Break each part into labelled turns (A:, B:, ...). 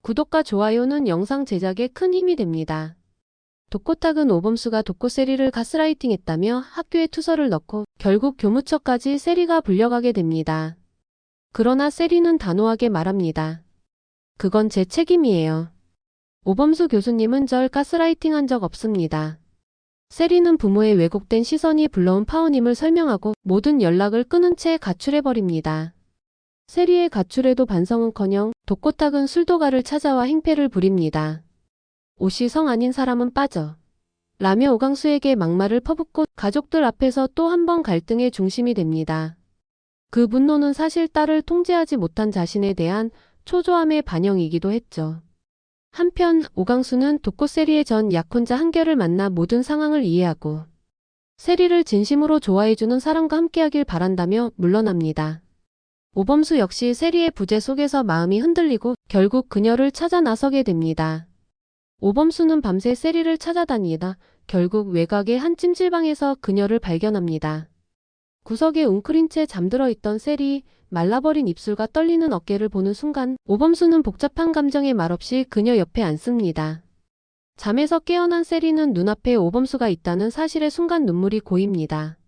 A: 구독과 좋아요는 영상 제작에 큰 힘이 됩니다. 독고탁은 오범수가 독고세리를 가스라이팅했다며 학교에 투서를 넣고 결국 교무처까지 세리가 불려가게 됩니다. 그러나 세리는 단호하게 말합니다. 그건 제 책임이에요. 오범수 교수님은 절 가스라이팅한 적 없습니다. 세리는 부모의 왜곡된 시선이 불러온 파혼임을 설명하고 모든 연락을 끊은 채 가출해버립니다. 세리의 가출에도 반성은커녕 독고탁은 술도가를 찾아와 행패를 부립니다. 옷이 성 아닌 사람은 빠져 라며 오강수에게 막말을 퍼붓고 가족들 앞에서 또 한 번 갈등의 중심이 됩니다. 그 분노는 사실 딸을 통제하지 못한 자신에 대한 초조함의 반영이기도 했죠. 한편 오강수는 독고세리의 전 약혼자 한결을 만나 모든 상황을 이해하고 세리를 진심으로 좋아해주는 사람과 함께하길 바란다며 물러납니다. 오범수 역시 세리의 부재 속에서 마음이 흔들리고 결국 그녀를 찾아 나서게 됩니다. 오범수는 밤새 세리를 찾아다니다 결국 외곽의 한 찜질방에서 그녀를 발견합니다. 구석에 웅크린 채 잠들어 있던 세리, 말라버린 입술과 떨리는 어깨를 보는 순간 오범수는 복잡한 감정에 말없이 그녀 옆에 앉습니다. 잠에서 깨어난 세리는 눈앞에 오범수가 있다는 사실에 순간 눈물이 고입니다.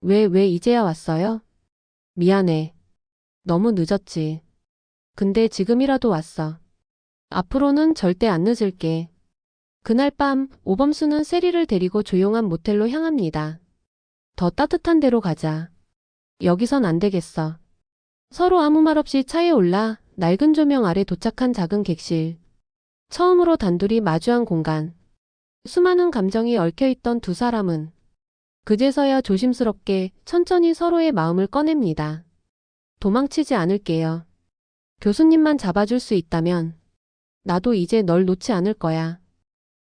A: 왜 이제야 왔어요? 미안해. 너무 늦었지. 근데 지금이라도 왔어. 앞으로는 절대 안 늦을게. 그날 밤 오범수는 세리를 데리고 조용한 모텔로 향합니다. 더 따뜻한 데로 가자. 여기선 안 되겠어. 서로 아무 말 없이 차에 올라 낡은 조명 아래 도착한 작은 객실. 처음으로 단둘이 마주한 공간. 수많은 감정이 얽혀있던 두 사람은 그제서야 조심스럽게 천천히 서로의 마음을 꺼냅니다. 도망치지 않을게요. 교수님만 잡아줄 수 있다면 나도 이제 널 놓지 않을 거야.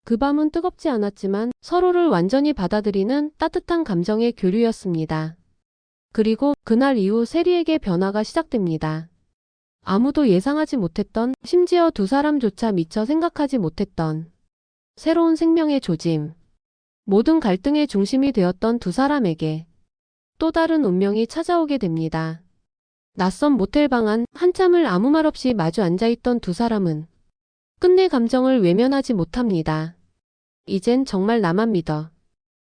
A: 그 밤은 뜨겁지 않았지만 서로를 완전히 받아들이는 따뜻한 감정의 교류였습니다. 그리고 그날 이후 세리에게 변화가 시작됩니다. 아무도 예상하지 못했던, 심지어 두 사람조차 미처 생각하지 못했던 새로운 생명의 조짐. 모든 갈등의 중심이 되었던 두 사람에게 또 다른 운명이 찾아오게 됩니다. 낯선 모텔 방 안 한참을 아무 말 없이 마주 앉아있던 두 사람은 끝내 감정을 외면하지 못합니다. 이젠 정말 나만 믿어.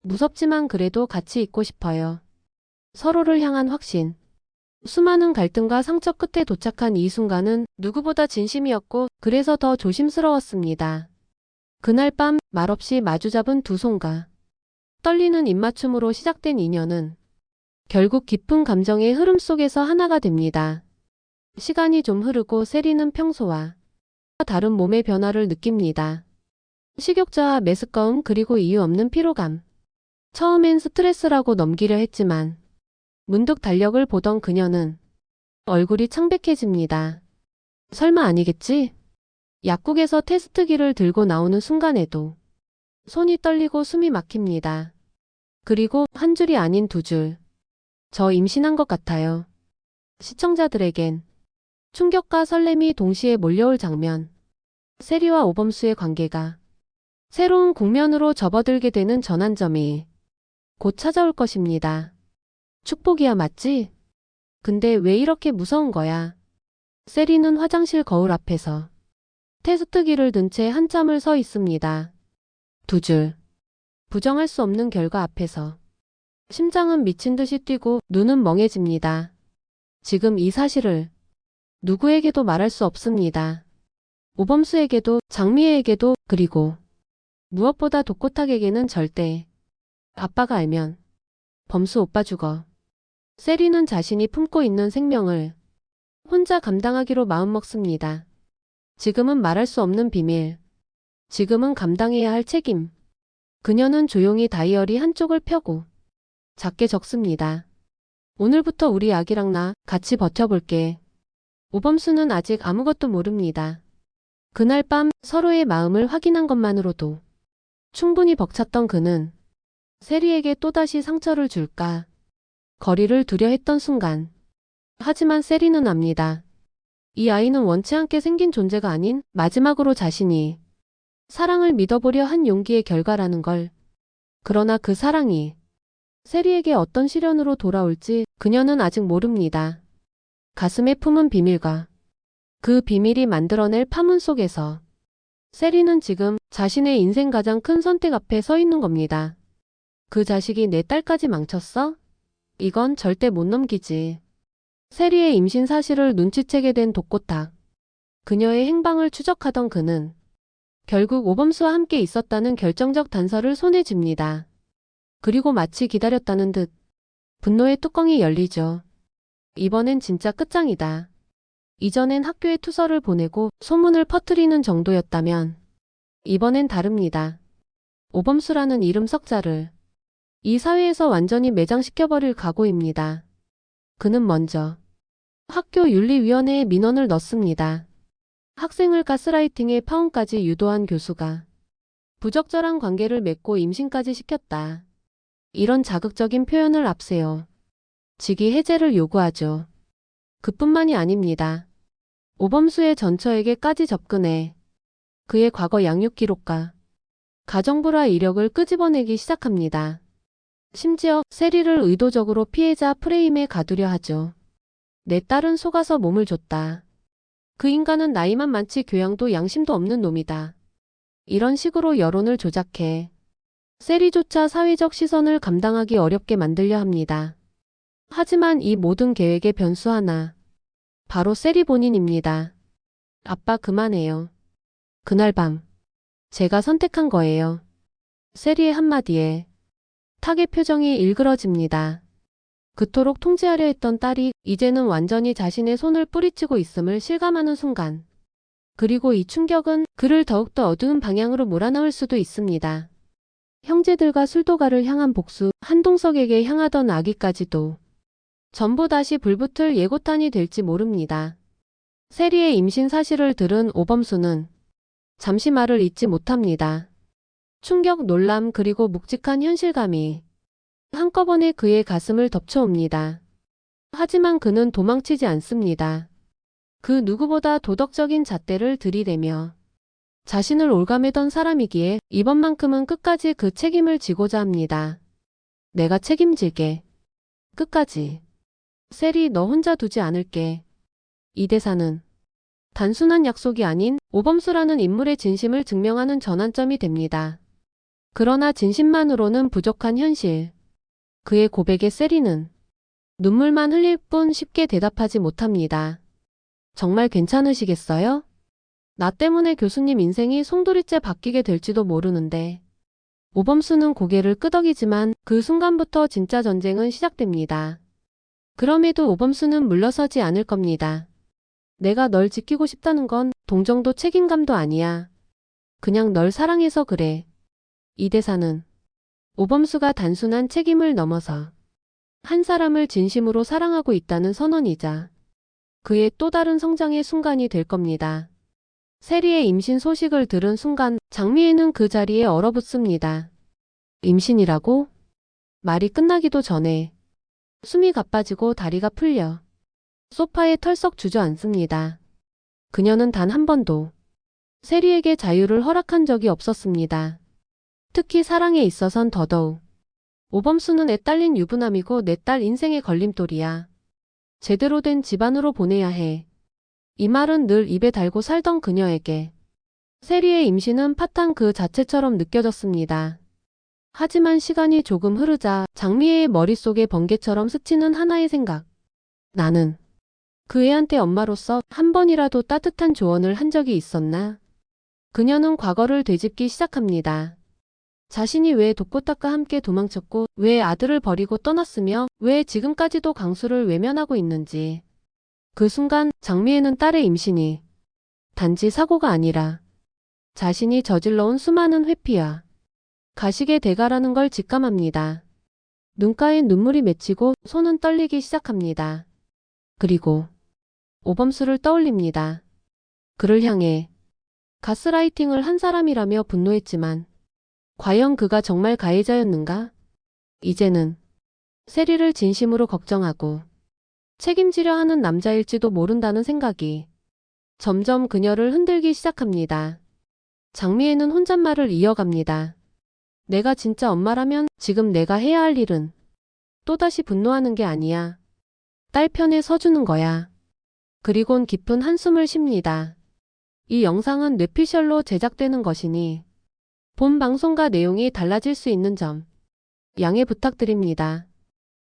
A: 무섭지만 그래도 같이 있고 싶어요. 서로를 향한 확신. 수많은 갈등과 상처 끝에 도착한 이 순간은 누구보다 진심이었고 그래서 더 조심스러웠습니다. 그날 밤 말없이 마주잡은 두 손과 떨리는 입맞춤으로 시작된 인연은 결국 깊은 감정의 흐름 속에서 하나가 됩니다. 시간이 좀 흐르고 세리는 평소와 다른 몸의 변화를 느낍니다. 식욕저하, 메스꺼움, 그리고 이유 없는 피로감. 처음엔 스트레스라고 넘기려 했지만 문득 달력을 보던 그녀는 얼굴이 창백해집니다. 설마 아니겠지? 약국에서 테스트기를 들고 나오는 순간에도 손이 떨리고 숨이 막힙니다. 그리고 한 줄이 아닌 두 줄. 저 임신한 것 같아요. 시청자들에겐 충격과 설렘이 동시에 몰려올 장면. 세리와 오범수의 관계가 새로운 국면으로 접어들게 되는 전환점이 곧 찾아올 것입니다. 축복이야, 맞지? 근데 왜 이렇게 무서운 거야? 세리는 화장실 거울 앞에서 테스트기를 든 채 한참을 서 있습니다. 두 줄. 부정할 수 없는 결과 앞에서 심장은 미친 듯이 뛰고 눈은 멍해집니다. 지금 이 사실을 누구에게도 말할 수 없습니다. 오범수에게도, 장미애에게도, 그리고 무엇보다 독고탁에게는 절대. 아빠가 알면 범수 오빠 죽어. 세리는 자신이 품고 있는 생명을 혼자 감당하기로 마음먹습니다. 지금은 말할 수 없는 비밀. 지금은 감당해야 할 책임. 그녀는 조용히 다이어리 한쪽을 펴고 작게 적습니다. 오늘부터 우리 아기랑 나 같이 버텨볼게. 오범수는 아직 아무것도 모릅니다. 그날 밤 서로의 마음을 확인한 것만으로도 충분히 벅찼던 그는 세리에게 또다시 상처를 줄까 거리를 두려 했던 순간. 하지만 세리는 압니다. 이 아이는 원치 않게 생긴 존재가 아닌 마지막으로 자신이 사랑을 믿어보려 한 용기의 결과라는 걸. 그러나 그 사랑이 세리에게 어떤 시련으로 돌아올지 그녀는 아직 모릅니다. 가슴에 품은 비밀과 그 비밀이 만들어낼 파문 속에서 세리는 지금 자신의 인생 가장 큰 선택 앞에 서 있는 겁니다. 그 자식이 내 딸까지 망쳤어? 이건 절대 못 넘기지. 세리의 임신 사실을 눈치채게 된 독고탁. 그녀의 행방을 추적하던 그는 결국 오범수와 함께 있었다는 결정적 단서를 손에 쥡니다. 그리고 마치 기다렸다는 듯 분노의 뚜껑이 열리죠. 이번엔 진짜 끝장이다. 이전엔 학교에 투서를 보내고 소문을 퍼뜨리는 정도였다면 이번엔 다릅니다. 오범수라는 이름 석자를 이 사회에서 완전히 매장시켜버릴 각오입니다. 그는 먼저 학교 윤리위원회에 민원을 넣습니다. 학생을 가스라이팅에 파혼까지 유도한 교수가 부적절한 관계를 맺고 임신까지 시켰다. 이런 자극적인 표현을 앞세워 직위 해제를 요구하죠. 그뿐만이 아닙니다. 오범수의 전처에게까지 접근해 그의 과거 양육 기록과 가정불화 이력을 끄집어내기 시작합니다. 심지어 세리를 의도적으로 피해자 프레임에 가두려 하죠. 내 딸은 속아서 몸을 줬다. 그 인간은 나이만 많지 교양도 양심도 없는 놈이다. 이런 식으로 여론을 조작해 세리조차 사회적 시선을 감당하기 어렵게 만들려 합니다. 하지만 이 모든 계획의 변수 하나, 바로 세리 본인입니다. 아빠 그만해요. 그날 밤 제가 선택한 거예요. 세리의 한마디에 탁의 표정이 일그러집니다. 그토록 통제하려 했던 딸이 이제는 완전히 자신의 손을 뿌리치고 있음을 실감하는 순간. 그리고 이 충격은 그를 더욱더 어두운 방향으로 몰아넣을 수도 있습니다. 형제들과 술도가를 향한 복수, 한동석에게 향하던 악의까지도 전부 다시 불붙을 예고탄이 될지 모릅니다. 세리의 임신 사실을 들은 오범수는 잠시 말을 잇지 못합니다. 충격, 놀람 그리고 묵직한 현실감이 한꺼번에 그의 가슴을 덮쳐옵니다. 하지만 그는 도망치지 않습니다. 그 누구보다 도덕적인 잣대를 들이대며 자신을 올가매던 사람이기에 이번만큼은 끝까지 그 책임을 지고자 합니다. 내가 책임질게. 끝까지. 세리 너 혼자 두지 않을게. 이 대사는 단순한 약속이 아닌 오범수라는 인물의 진심을 증명하는 전환점이 됩니다. 그러나 진심만으로는 부족한 현실. 그의 고백에 세리는 눈물만 흘릴 뿐 쉽게 대답하지 못합니다. 정말 괜찮으시겠어요? 나 때문에 교수님 인생이 송두리째 바뀌게 될지도 모르는데. 오범수는 고개를 끄덕이지만 그 순간부터 진짜 전쟁은 시작됩니다. 그럼에도 오범수는 물러서지 않을 겁니다. 내가 널 지키고 싶다는 건 동정도 책임감도 아니야. 그냥 널 사랑해서 그래. 이 대사는 오범수가 단순한 책임을 넘어서 한 사람을 진심으로 사랑하고 있다는 선언이자 그의 또 다른 성장의 순간이 될 겁니다. 세리의 임신 소식을 들은 순간 장미애는 그 자리에 얼어붙습니다. 임신이라고? 말이 끝나기도 전에 숨이 가빠지고 다리가 풀려 소파에 털썩 주저앉습니다. 그녀는 단 한 번도 세리에게 자유를 허락한 적이 없었습니다. 특히 사랑에 있어선 더더욱. 오범수는 애 딸린 유부남이고 내 딸 인생의 걸림돌이야. 제대로 된 집안으로 보내야 해. 이 말은 늘 입에 달고 살던 그녀에게 세리의 임신은 파탄 그 자체처럼 느껴졌습니다. 하지만 시간이 조금 흐르자 장미애의 머릿속에 번개처럼 스치는 하나의 생각. 나는 그 애한테 엄마로서 한 번이라도 따뜻한 조언을 한 적이 있었나? 그녀는 과거를 되짚기 시작합니다. 자신이 왜 독고탁과 함께 도망쳤고 왜 아들을 버리고 떠났으며 왜 지금까지도 강수를 외면하고 있는지. 그 순간 장미애는 딸의 임신이 단지 사고가 아니라 자신이 저질러온 수많은 회피와 가식의 대가라는 걸 직감합니다. 눈가엔 눈물이 맺히고 손은 떨리기 시작합니다. 그리고 오범수를 떠올립니다. 그를 향해 가스라이팅을 한 사람이라며 분노했지만 과연 그가 정말 가해자였는가? 이제는 세리를 진심으로 걱정하고 책임지려 하는 남자일지도 모른다는 생각이 점점 그녀를 흔들기 시작합니다. 장미애는 혼잣말을 이어갑니다. 내가 진짜 엄마라면 지금 내가 해야 할 일은 또다시 분노하는 게 아니야. 딸 편에 서주는 거야. 그리곤 깊은 한숨을 쉽니다. 이 영상은 뇌피셜로 제작되는 것이니 본 방송과 내용이 달라질 수 있는 점 양해 부탁드립니다.